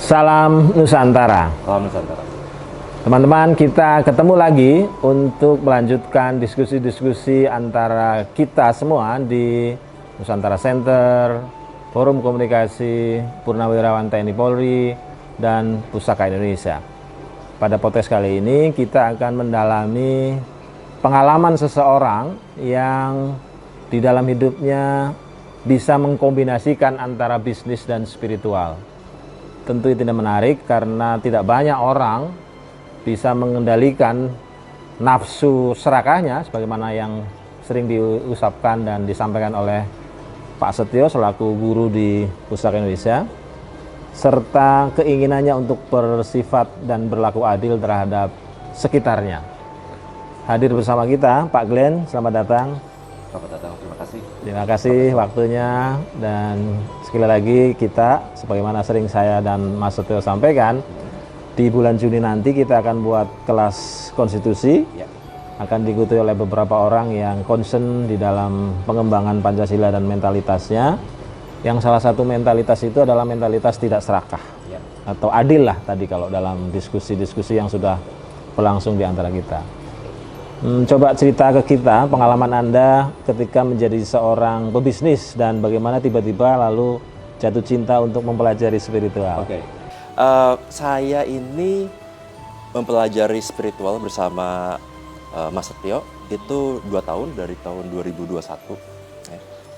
Salam Nusantara. Salam Nusantara. Teman-teman, kita ketemu lagi untuk melanjutkan diskusi-diskusi antara kita semua di Nusantara Center, Forum Komunikasi Purnawirawan TNI Polri, dan Pusaka Indonesia. Pada podcast kali ini kita akan mendalami pengalaman seseorang yang di dalam hidupnya bisa mengkombinasikan antara bisnis dan spiritual. Tentu itu tidak menarik karena tidak banyak orang bisa mengendalikan nafsu serakahnya sebagaimana yang sering diusapkan dan disampaikan oleh Pak Setio selaku guru di Pusaka Indonesia, serta keinginannya untuk bersifat dan berlaku adil terhadap sekitarnya. Hadir bersama kita Pak Glenn, selamat datang. Selamat datang, terima kasih. Terima kasih waktunya, dan sekali lagi kita sebagaimana sering saya dan Mas Setio sampaikan, di bulan Juni nanti kita akan buat kelas konstitusi, akan diikuti oleh beberapa orang yang concern di dalam pengembangan Pancasila dan mentalitasnya. Yang salah satu mentalitas itu adalah mentalitas tidak serakah atau adil lah tadi kalau dalam diskusi-diskusi yang sudah berlangsung di antara kita. Coba cerita ke kita pengalaman Anda ketika menjadi seorang pebisnis dan bagaimana tiba-tiba lalu jatuh cinta untuk mempelajari spiritual. Oke. Saya ini mempelajari spiritual bersama Mas Setio itu 2 tahun, dari tahun 2021.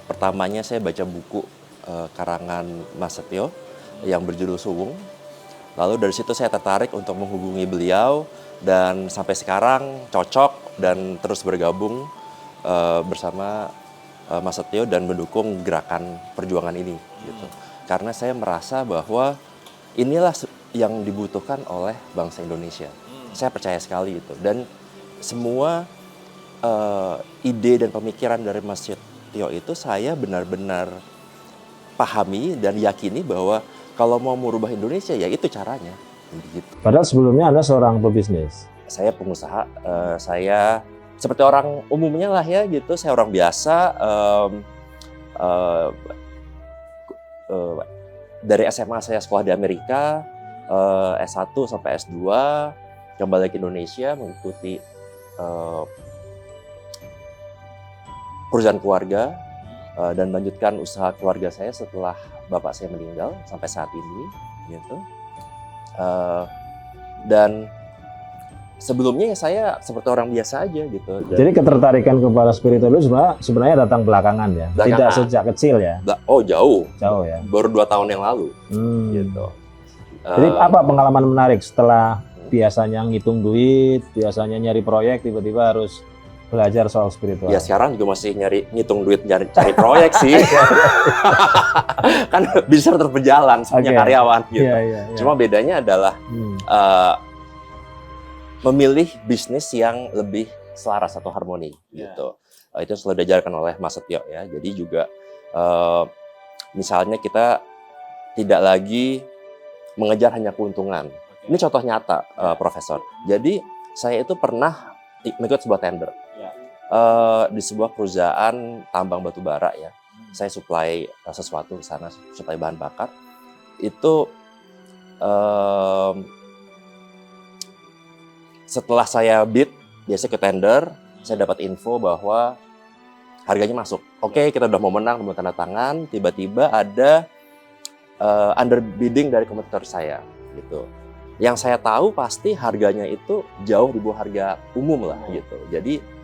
Pertamanya saya baca buku karangan Mas Setio yang berjudul Suwung. Lalu dari situ saya tertarik untuk menghubungi beliau dan sampai sekarang cocok dan terus bergabung bersama Mas Setio dan mendukung gerakan perjuangan ini gitu. Karena saya merasa bahwa inilah yang dibutuhkan oleh bangsa Indonesia. Saya percaya sekali itu. Dan semua ide dan pemikiran dari Mas Setio itu saya benar-benar pahami dan yakini bahwa kalau mau merubah Indonesia ya itu caranya. Gitu. Padahal sebelumnya Anda seorang pebisnis. Saya pengusaha, saya seperti orang umumnya lah ya gitu. Saya orang biasa. Dari SMA saya sekolah di Amerika, S1 sampai S2, kembali ke Indonesia mengikuti perusahaan keluarga dan melanjutkan usaha keluarga saya setelah bapak saya meninggal sampai saat ini, gitu. Dan sebelumnya saya seperti orang biasa aja gitu. Jadi ketertarikan kepada spiritual itu sebenarnya datang belakangan ya, tidak sejak kecil ya? Oh jauh Ya. Baru 2 tahun yang lalu, gitu. Jadi apa pengalaman menarik setelah biasanya ngitung duit, biasanya nyari proyek, tiba-tiba harus belajar soal spiritual? Ya sekarang juga masih ngitung duit, cari proyek sih. Kan bisa terus berjalan sebenarnya karyawan gitu. Cuma bedanya adalah memilih bisnis yang lebih selaras atau harmoni gitu. Itu selalu diajarkan oleh Mas Setio ya. Jadi juga misalnya kita tidak lagi mengejar hanya keuntungan. Ini contoh nyata, Profesor. Jadi saya itu pernah mengikut sebuah tender di sebuah perusahaan tambang batu bara ya. Saya supply sesuatu ke sana, supply bahan bakar. Itu setelah saya bid, biasa ke tender, saya dapat info bahwa harganya masuk. Oke, kita udah mau menang, mau tanda tangan, tiba-tiba ada underbidding dari kompetitor saya, gitu. Yang saya tahu pasti harganya itu jauh di bawah harga umum lah, gitu. Jadi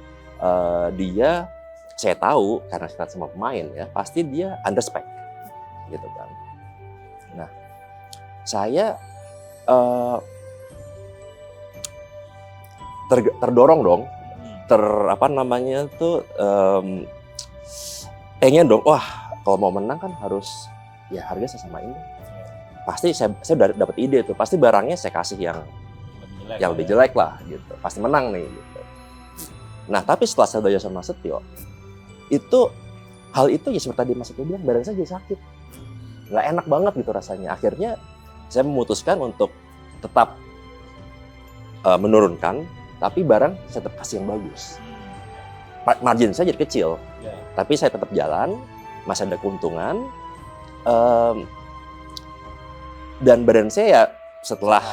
dia, saya tahu karena saya sama pemain ya, pasti dia underspec, gitu kan. Nah, saya terdorong dong, pengen dong, wah kalau mau menang kan harus ya harga saya samain. Pasti saya udah dapat ide tuh, pasti barangnya saya kasih yang lebih jelek lah gitu, pasti menang nih gitu. Nah tapi setelah saya belajar sama Mas Setio, hal itu ya seperti tadi Mas Setio bilang, badan saya jadi sakit, nggak enak banget gitu rasanya. Akhirnya saya memutuskan untuk tetap menurunkan, tapi barang saya tetap kasih yang bagus. Margin saya jadi kecil, tapi saya tetap jalan, masih ada keuntungan. dan badan saya ya setelah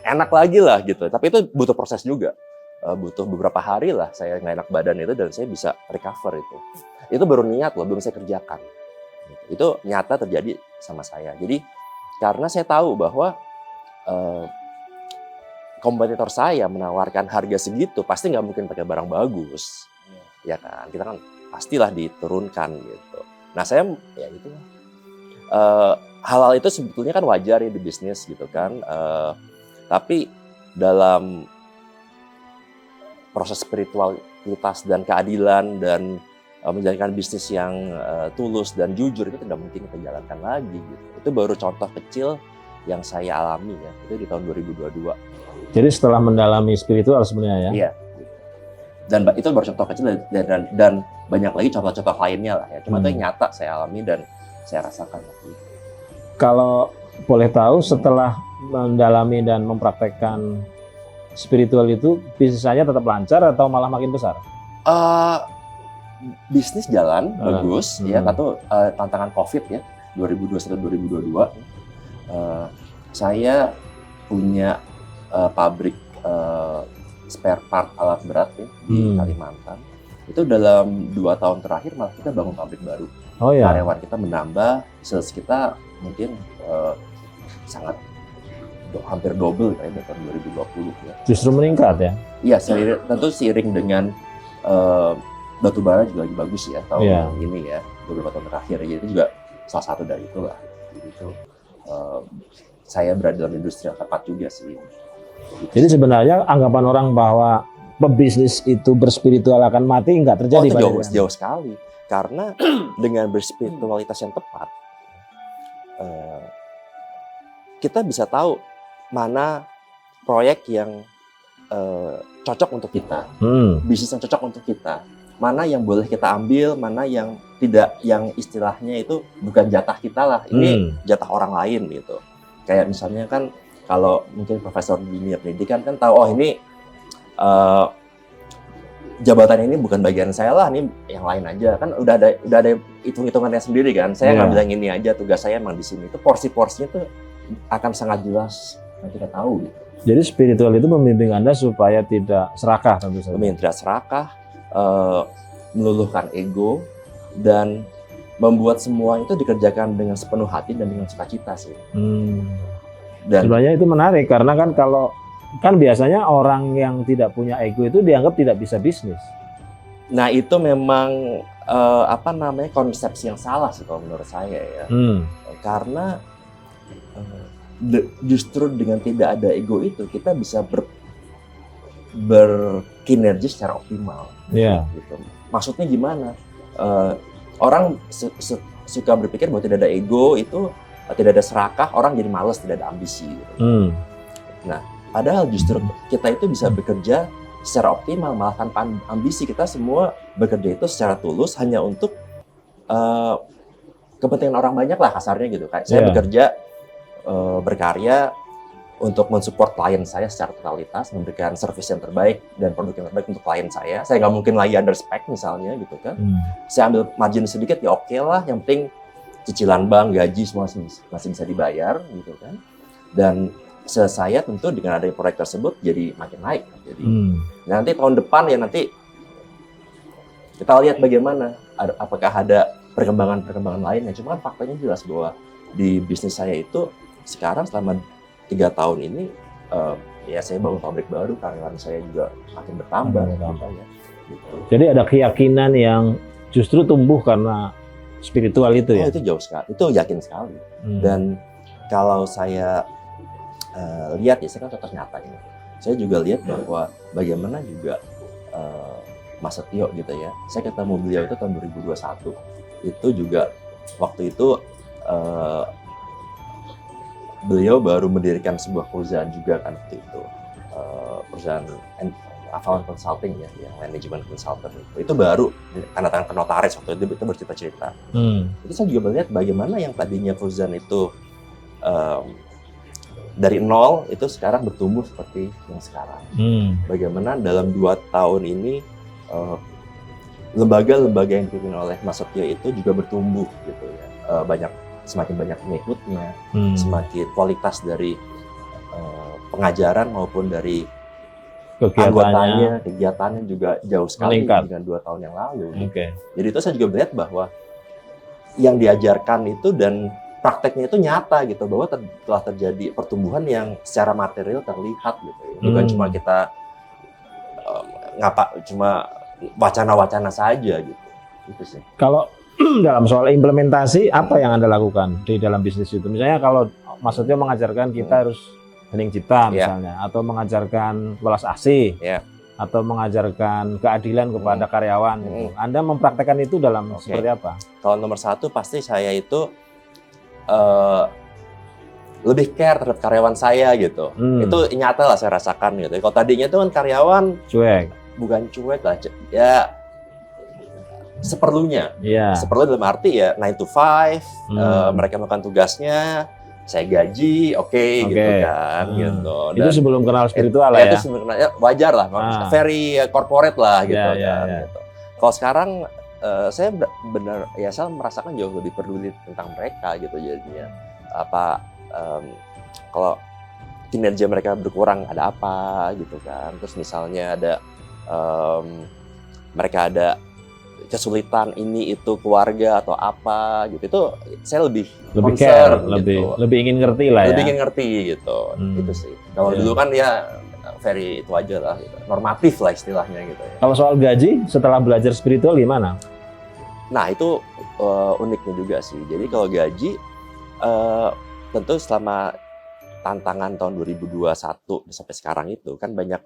enak lagi lah gitu. Tapi itu butuh proses juga, butuh beberapa hari lah saya nggak enak badan itu dan saya bisa recover itu. Itu baru niat loh, belum saya kerjakan. Itu nyata terjadi sama saya. Jadi karena saya tahu bahwa kompetitor saya menawarkan harga segitu, pasti nggak mungkin pakai barang bagus, ya kan? Kita kan pastilah diturunkan gitu. Nah saya ya gitu. Hal-hal itu sebetulnya kan wajar ya di bisnis gitu kan. Tapi dalam proses spiritualitas dan keadilan dan menjalankan bisnis yang tulus dan jujur itu tidak mungkin kita jalankan lagi gitu. Itu baru contoh kecil yang saya alami ya, itu di tahun 2022. Jadi setelah mendalami spiritual sebenarnya ya? Iya. Dan itu baru contoh kecil dan banyak lagi contoh-contoh lainnya lah ya. Cuma itu yang nyata saya alami dan saya rasakan waktu itu. Kalau boleh tahu setelah mendalami dan mempraktekkan spiritual itu bisnisnya tetap lancar atau malah makin besar? Bisnis jalan bagus ya, atau tantangan COVID ya 2021-2022. Saya punya pabrik spare part alat berat ya di Kalimantan. Itu dalam 2 tahun terakhir malah kita bangun pabrik baru. Oh ya. Karyawan kita menambah, sales kita mungkin sangat hampir double kayak tahun 2020 ya. Justru meningkat ya? Iya, tentu seiring dengan batu bara juga lagi bagus ya tahun ini ya, beberapa tahun terakhir. Jadi itu juga salah satu dari itulah. Itu saya berada dalam industri yang tepat juga sih. Jadi sebenarnya anggapan orang bahwa pebisnis itu berspiritual akan mati nggak terjadi. Oh, itu jauh sekali. Karena dengan berspiritualitas yang tepat, kita bisa tahu mana proyek yang cocok untuk kita, bisnis yang cocok untuk kita, mana yang boleh kita ambil, mana yang tidak, yang istilahnya itu bukan jatah kita lah, ini jatah orang lain gitu. Kayak misalnya kan kalau mungkin profesor di dunia pendidikan kan tahu, oh ini jabatan ini bukan bagian saya lah, ini yang lain aja. Kan udah ada hitung-hitungannya sendiri kan. Saya ngambil yang ini aja, tugas saya emang di sini. Itu porsi-porsinya tuh akan sangat jelas yang kita tahu gitu. Jadi spiritual itu membimbing Anda supaya tidak serakah tentu saja. Tidak serakah, meluluhkan ego, dan membuat semua itu dikerjakan dengan sepenuh hati dan dengan sukacita sih. Dan sebenarnya itu menarik karena kan biasanya orang yang tidak punya ego itu dianggap tidak bisa bisnis. Nah itu memang konsepsi yang salah sih kalau menurut saya ya. Karena justru dengan tidak ada ego itu kita bisa berkinerja secara optimal. Gitu. Maksudnya gimana? Orang suka berpikir bahwa tidak ada ego itu tidak ada serakah, orang jadi malas, tidak ada ambisi. Gitu. Nah, padahal justru kita itu bisa bekerja secara optimal, malah tanpa ambisi. Kita semua bekerja itu secara tulus hanya untuk kepentingan orang banyak lah kasarnya gitu. Kayak saya bekerja, berkarya untuk mensupport klien saya secara totalitas, memberikan service yang terbaik dan produk yang terbaik untuk klien saya. Saya nggak mungkin lagi under spec misalnya gitu kan. Saya ambil margin sedikit ya oke lah, yang penting cicilan bank, gaji semua masih bisa dibayar gitu kan. Dan saya tentu dengan adanya proyek tersebut jadi makin naik. Jadi nanti tahun depan ya nanti kita lihat bagaimana, apakah ada perkembangan lainnya. Cuma kan faktanya jelas bahwa di bisnis saya itu sekarang selama 3 tahun ini ya saya bangun pabrik baru, karyawan saya juga makin bertambah. Ya, gitu. Jadi ada keyakinan yang justru tumbuh karena spiritual itu ya? Itu jauh sekali, itu yakin sekali. Dan kalau saya lihat ya, saya kan contoh nyata ini. Saya juga lihat bahwa bagaimana juga Mas Setio gitu ya. Saya ketemu beliau itu tahun 2021. Itu juga waktu itu beliau baru mendirikan sebuah perusahaan juga kan waktu itu. Perusahaan Avalon Consulting ya, yang manajemen consultant itu baru tanda tangan ke notaris waktu itu bercerita-cerita. Itu saya juga melihat bagaimana yang tadinya perusahaan itu dari nol itu sekarang bertumbuh seperti yang sekarang. Bagaimana dalam 2 tahun ini lembaga-lembaga yang dipimpin oleh Mas Setio itu juga bertumbuh gitu ya. Banyak semakin banyak pengikutnya, Hmm. semakin kualitas dari pengajaran maupun dari Kegiatannya. kegiatannya juga jauh sekali Meningkat. dengan 2 tahun yang lalu. Oke. Jadi itu saya juga melihat bahwa yang diajarkan itu dan prakteknya itu nyata gitu, bahwa telah terjadi pertumbuhan yang secara material terlihat gitu. Bukan cuma kita cuma wacana-wacana saja gitu. Itu sih. Kalau dalam soal implementasi, apa yang Anda lakukan di dalam bisnis itu? Misalnya kalau maksudnya mengajarkan kita harus hening cipta misalnya, atau mengajarkan welas asih, atau mengajarkan keadilan kepada karyawan. Gitu. Anda mempraktekkan itu dalam seperti apa? Kalau nomor 1 pasti saya itu lebih care terhadap karyawan saya gitu. Itu nyata lah saya rasakan gitu. Kalau tadinya itu kan karyawan cuek, bukan cuek lah, ya seperlunya. Seperlunya dalam arti ya 9 to 5, mereka melakukan tugasnya, saya gaji, gitu kan, gitu. Dan itu sebelum kenal spiritual lah ya? Itu sebelum kenal, ya wajar lah, very corporate lah gitu kan. Gitu. Kalau sekarang saya benar ya saya merasakan jauh lebih peduli tentang mereka gitu jadinya. Kalau kinerja mereka berkurang ada apa gitu kan. Terus misalnya ada mereka ada kesulitan ini itu keluarga atau apa gitu, itu saya lebih care, gitu. lebih ingin ngerti lah ya. Lebih ingin ngerti gitu. Itu sih. Kalau dulu kan ya very itu aja lah gitu. Normatif lah istilahnya gitu ya. Kalau soal gaji setelah belajar spiritual gimana? Nah, itu uniknya juga sih. Jadi kalau gaji tentu selama tantangan tahun 2021 sampai sekarang itu kan banyak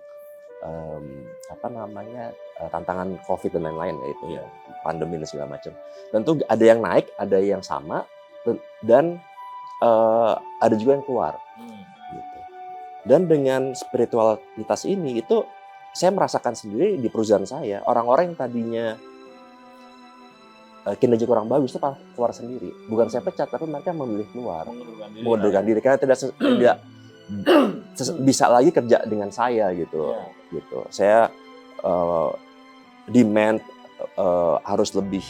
tantangan COVID dan lain-lain ya itu ya, pandemi dan segala macam. Tentu ada yang naik, ada yang sama, dan ada juga yang keluar. Gitu. Dan dengan spiritualitas ini itu saya merasakan sendiri di perusahaan saya, orang-orang yang tadinya kinerja kurang bagus itu keluar sendiri. Bukan saya pecat, tapi mereka memilih keluar, mengundurkan diri karena tidak bisa lagi kerja dengan saya gitu. Gitu. Saya demand harus lebih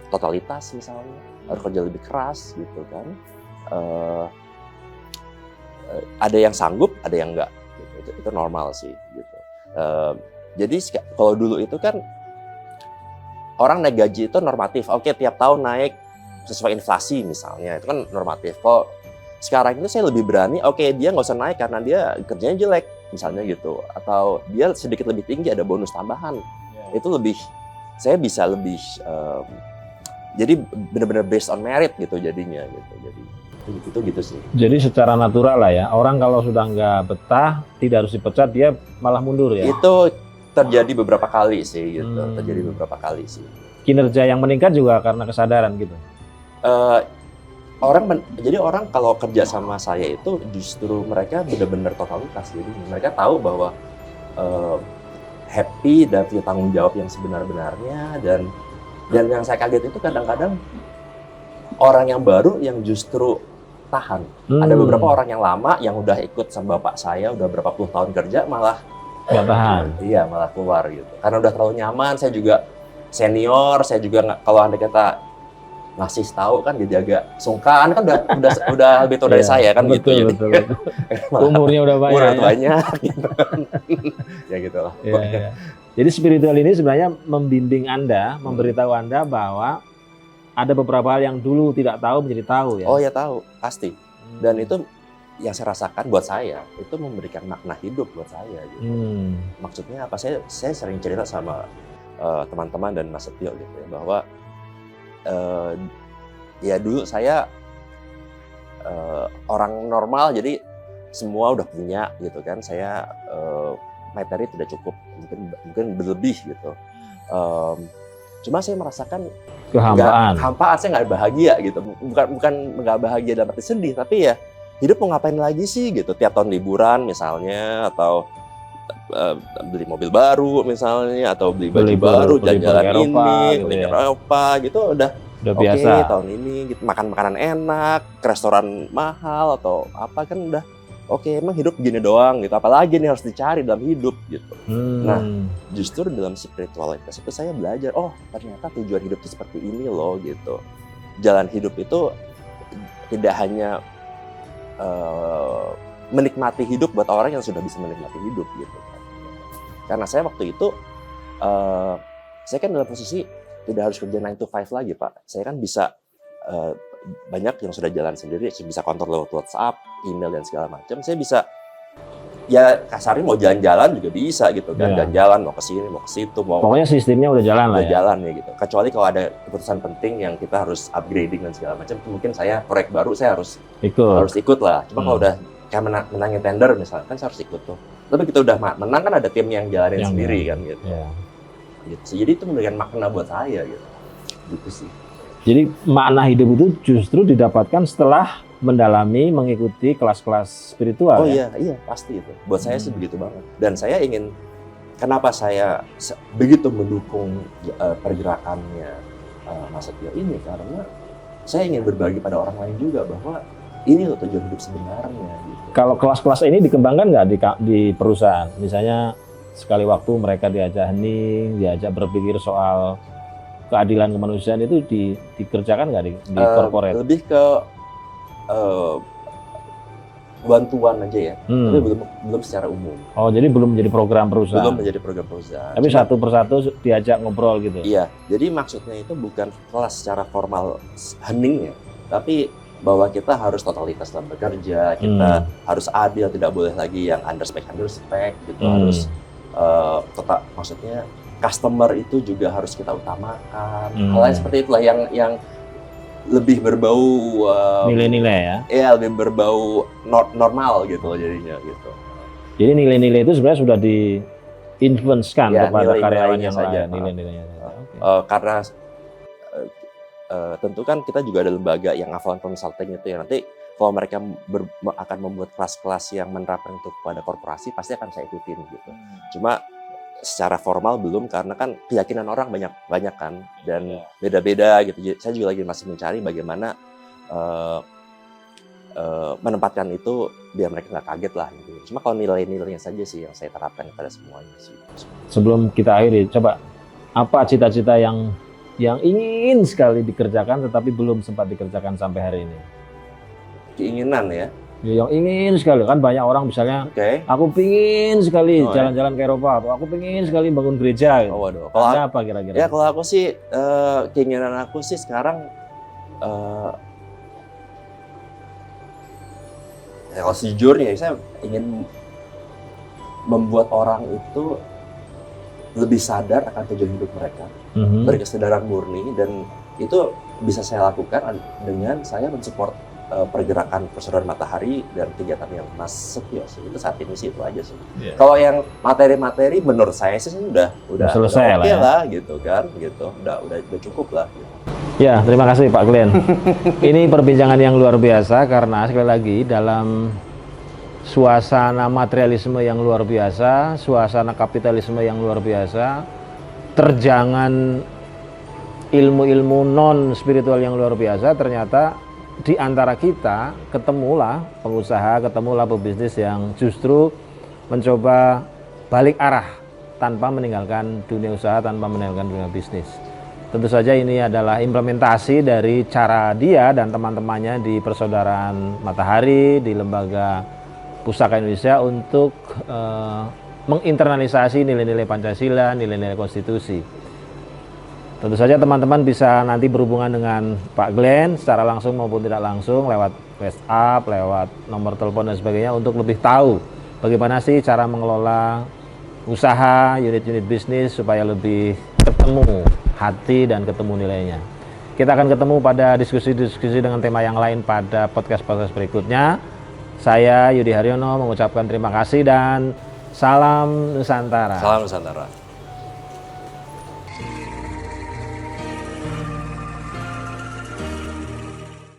totalitas misalnya, harus kerja lebih keras gitu kan. Ada yang sanggup, ada yang enggak. Gitu. Itu normal sih. Gitu. Jadi kalau dulu itu kan orang naik gaji itu normatif. Oke, tiap tahun naik sesuai inflasi misalnya, itu kan normatif. Kalau sekarang itu saya lebih berani, dia nggak usah naik karena dia kerjanya jelek misalnya gitu, atau dia sedikit lebih tinggi ada bonus tambahan. Itu lebih, saya bisa lebih, jadi benar-benar based on merit gitu jadinya gitu. Jadi gitu sih. Jadi secara natural lah ya, orang kalau sudah nggak betah, tidak harus dipecat, dia malah mundur ya? Itu terjadi beberapa kali sih gitu, terjadi beberapa kali sih. Kinerja yang meningkat juga karena kesadaran gitu? Jadi orang kalau kerja sama saya itu justru mereka benar-benar totalitas. Jadi mereka tahu bahwa happy dan punya tanggung jawab yang sebenar-benarnya, dan yang saya kaget itu kadang-kadang orang yang baru yang justru tahan. Ada beberapa orang yang lama yang udah ikut sama bapak saya udah berapa puluh tahun kerja malah nggak tahan. Iya, malah keluar gitu. Karena udah terlalu nyaman, saya juga senior, saya juga nggak, kalau anda kata ngasih tahu kan jadi agak sungkan, kan udah lebih tua dari saya kan betul, gitu. Betul. Umurnya udah banyak. Umurnya banyak gitu. Ya gitulah. Ya. Jadi spiritual ini sebenarnya membimbing Anda, memberitahu Anda bahwa ada beberapa hal yang dulu tidak tahu menjadi tahu ya. Oh ya, tahu, pasti. Dan itu yang saya rasakan buat saya, itu memberikan makna hidup buat saya gitu. Maksudnya apa? Saya sering cerita sama teman-teman dan Mas Setio gitu ya, bahwa ya dulu saya orang normal, jadi semua udah punya gitu kan. Saya materi tidak cukup, mungkin berlebih gitu. Cuma saya merasakan kehampaan, saya nggak bahagia gitu. Bukan nggak bahagia dalam arti sedih, tapi ya hidup mau ngapain lagi sih gitu. Tiap tahun liburan misalnya, atau beli mobil baru misalnya, atau beli baju baru, jalan-jalan ini, ke Eropa gitu, udah biasa. Tahun ini gitu, makan makanan enak, ke restoran mahal atau apa, kan udah emang hidup gini doang gitu, apalagi nih harus dicari dalam hidup gitu. Nah, justru dalam spiritualitas itu saya belajar, ternyata tujuan hidup itu seperti ini loh gitu. Jalan hidup itu tidak hanya menikmati hidup buat orang yang sudah bisa menikmati hidup gitu kan. Karena saya waktu itu saya kan dalam posisi tidak harus kerja 9 to 5 lagi Pak. Saya kan bisa banyak yang sudah jalan sendiri, saya bisa kontrol lewat WhatsApp, email dan segala macam. Saya bisa ya kasarnya mau jalan-jalan juga bisa gitu kan, jalan-jalan mau ke sini mau ke situ mau. Pokoknya sistemnya udah jalan lah ya. Jalan ya gitu. Kecuali kalau ada keputusan penting yang kita harus upgrading dan segala macam, mungkin saya proyek baru saya harus ikut lah. Cuma kalau udah kayak menangin tender misalnya kan saya harus ikut tuh. Tapi kita udah menang kan ada tim yang jalanin sendiri kan gitu. Gitu. Jadi itu memberikan makna buat saya gitu. Gitu sih. Jadi makna hidup itu justru didapatkan setelah mendalami, mengikuti kelas-kelas spiritual. Oh iya, pasti itu. Buat saya sih begitu banget. Dan saya ingin, kenapa saya begitu mendukung pergerakannya Mas Setio ini, karena saya ingin berbagi pada orang lain juga bahwa ini loh tujuan hidup sebenarnya. Gitu. Kalau kelas-kelas ini dikembangkan nggak di perusahaan? Misalnya sekali waktu mereka diajak hening, diajak berpikir soal keadilan kemanusiaan itu dikerjakan nggak di corporate? Lebih ke bantuan aja ya, tapi belum secara umum. Oh, jadi belum menjadi program perusahaan? Belum menjadi program perusahaan. Tapi satu persatu diajak ngobrol gitu? Iya, jadi maksudnya itu bukan kelas secara formal hening ya, tapi bahwa kita harus totalitas dalam bekerja, kita harus adil, tidak boleh lagi yang underspec gitu, harus tetap maksudnya customer itu juga harus kita utamakan. Hal-hal seperti itulah yang lebih berbau nilai-nilai ya? Iya, lebih berbau normal gitu jadinya gitu. Jadi nilai-nilai itu sebenarnya sudah di-influence-kan kepada karyawan yang saja, lain, nilai-nilainya. Karena tentu kan kita juga ada lembaga yang Avalon Consulting itu ya, nanti kalau mereka akan membuat kelas-kelas yang menerapkan itu kepada korporasi pasti akan saya ikutin gitu. Cuma secara formal belum, karena kan keyakinan orang banyak kan dan beda-beda gitu. Saya juga lagi masih mencari bagaimana menempatkan itu biar mereka nggak kaget lah gitu. Cuma kalau nilai-nilainya saja sih yang saya terapkan kepada semuanya sih. Sebelum kita akhiri, coba apa cita-cita yang ingin sekali dikerjakan tetapi belum sempat dikerjakan sampai hari ini? Keinginan ya? Yang ingin sekali, kan banyak orang misalnya, aku pingin sekali jalan-jalan ke Eropa, atau aku pingin sekali bangun gereja gitu. Waduh. Kalau apa kira-kira? Ya kalau aku sih, keinginan aku sih sekarang, ya kalau sejujurnya saya ingin membuat orang itu lebih sadar akan tujuan hidup mereka, berkesadaran murni, dan itu bisa saya lakukan dengan saya mensupport pergerakan Persaudaraan Matahari dan kegiatan yang Mas Setio sih. Itu saat ini sih itu aja sih. Kalau yang materi-materi menurut saya sih udah selesai oke lah gitu kan, gitu. Udah cukup lah. Gitu. Ya, terima kasih Pak Glenn. Ini perbincangan yang luar biasa karena sekali lagi dalam suasana materialisme yang luar biasa, suasana kapitalisme yang luar biasa, terjangan ilmu-ilmu non spiritual yang luar biasa, ternyata di antara kita ketemulah pengusaha, ketemulah pebisnis yang justru mencoba balik arah tanpa meninggalkan dunia usaha, tanpa meninggalkan dunia bisnis. Tentu saja ini adalah implementasi dari cara dia dan teman-temannya di Persaudaraan Matahari, di Lembaga Pustaka Indonesia untuk menginternalisasi nilai-nilai Pancasila, nilai-nilai konstitusi. Tentu saja teman-teman bisa nanti berhubungan dengan Pak Glenn secara langsung maupun tidak langsung lewat WhatsApp, lewat nomor telepon dan sebagainya untuk lebih tahu bagaimana sih cara mengelola usaha, unit-unit bisnis supaya lebih ketemu hati dan ketemu nilainya. Kita akan ketemu pada diskusi-diskusi dengan tema yang lain pada podcast-podcast berikutnya. Saya Yudi Haryono mengucapkan terima kasih dan salam Nusantara. Salam Nusantara.